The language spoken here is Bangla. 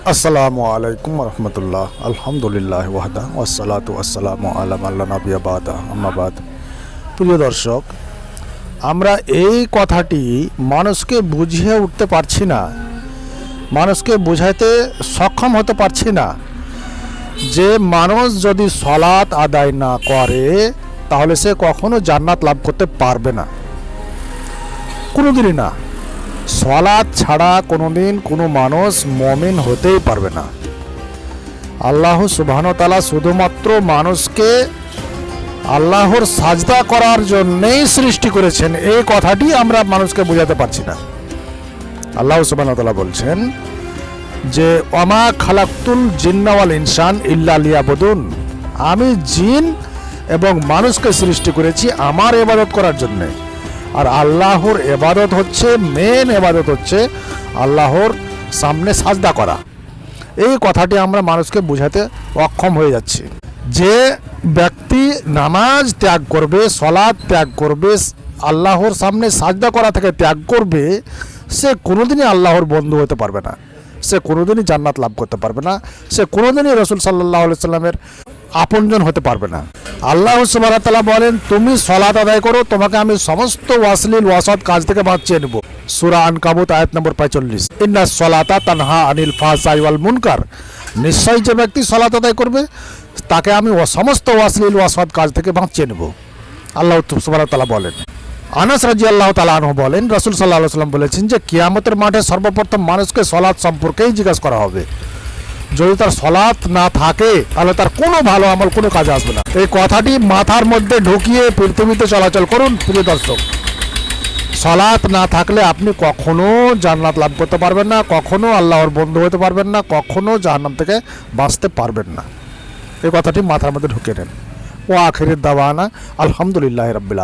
আসসালামু আলাইকুম রহমতুল্লাহ। আলহামদুলিল্লাহ ওয়াহদা ওয়াসসালাতু ওয়াসসালামু আলা মান লা নাবিয়্যা বাদা আম্মা বাদ। প্রিয় দর্শক, আমরা এই কথাটি মানুষকে বুঝিয়ে উঠতে পারছি না, মানুষকে বোঝাইতে সক্ষম হতে পারছি না যে মানুষ যদি সলাত আদায় না করে তাহলে সে কখনো জান্নাত লাভ করতে পারবে না, কোনোদিনই না। সলাত ছাড়া কোনোদিন কোনো মানুষ মুমিন হতেই পারবে না। আল্লাহ সুবহানাহু ওয়া তাআলা শুধুমাত্র মানুষকে আল্লাহর সাজদা করার জন্যই সৃষ্টি করেছেন, এই কথাটি আমরা মানুষকে বোঝাতে পারছি না। আল্লাহ সুবহানাহু ওয়া তাআলা বলছেন যে ওয়ামা খালাকতুল জিন্না ওয়াল ইনসান ইল্লা লিয়াবুদুন, আমি জিন এবং মানুষকে সৃষ্টি করেছি আমার ইবাদত করার জন্য। আর আল্লাহর ইবাদত হচ্ছে, মেন ইবাদত হচ্ছে আল্লাহর সামনে সাজদা করা। এই কথাটি আমরা মানুষকে বোঝাতে অক্ষম হয়ে যাচ্ছি। যে ব্যক্তি নামাজ ত্যাগ করবে, সলাৎ ত্যাগ করবে, আল্লাহর সামনে সাজদা করা থেকে ত্যাগ করবে, সে কোনোদিনই আল্লাহর বন্ধু হতে পারবে না, সে কোনোদিনই জান্নাত লাভ করতে পারবে না, সে কোনোদিনই রাসূল সাল্লাল্লাহু আলাইহি সাল্লামের আপনজন হতে পারবে না। আল্লাহ সুবহানাহু ওয়া তাআলা বলেন, তুমি সলাত আদায় করো, তোমাকে আমি সমস্ত অশ্লীল ওয়াসওয়াদ কাজ থেকে বাঁচিয়ে নেব। সূরা আনকাবুত আয়াত নম্বর 45। ইন্নাস সলাতা তানহা আনিল ফাহশাই ওয়াল মুনকার, নিশ্চয়ই যে ব্যক্তি সলাত আদায় করবে তাকে আমি সমস্ত অশ্লীল ওয়াসওয়াদ কাজ থেকে বাঁচিয়ে নেব, আল্লাহ সুবহানাহু ওয়া তাআলা বলেন। আনাস রাদিয়াল্লাহু তাআলা আনহু বলেন, রাসূল সাল্লাল্লাহু আলাইহি ওয়াসাল্লাম বলেছেন যে কিয়ামতের মাঠে সর্বপ্রথম মানুষকে সলাত সম্পর্কেই জিজ্ঞাসা করা হবে। যদি তার সলাত না থাকে তাহলে তার কোনো ভালো আমল কোনো কাজে আসবে না। এই কথাটি মাথার মধ্যে ঢুকিয়ে পৃথিবীতে চলাচল করুন। প্রিয় দর্শক, সলাত না থাকলে আপনি কখনো জান্নাত লাভ করতে পারবেন না, কখনো আল্লাহর বন্ধু হতে পারবেন না, কখনো জাহান্নাম থেকে বাঁচতে পারবেন না। এই কথাটি মাথার মধ্যে ঢুকিয়ে নেন। ও আখিরের দাওয়ানা আলহামদুলিল্লাহি রাব্বিল আলামিন।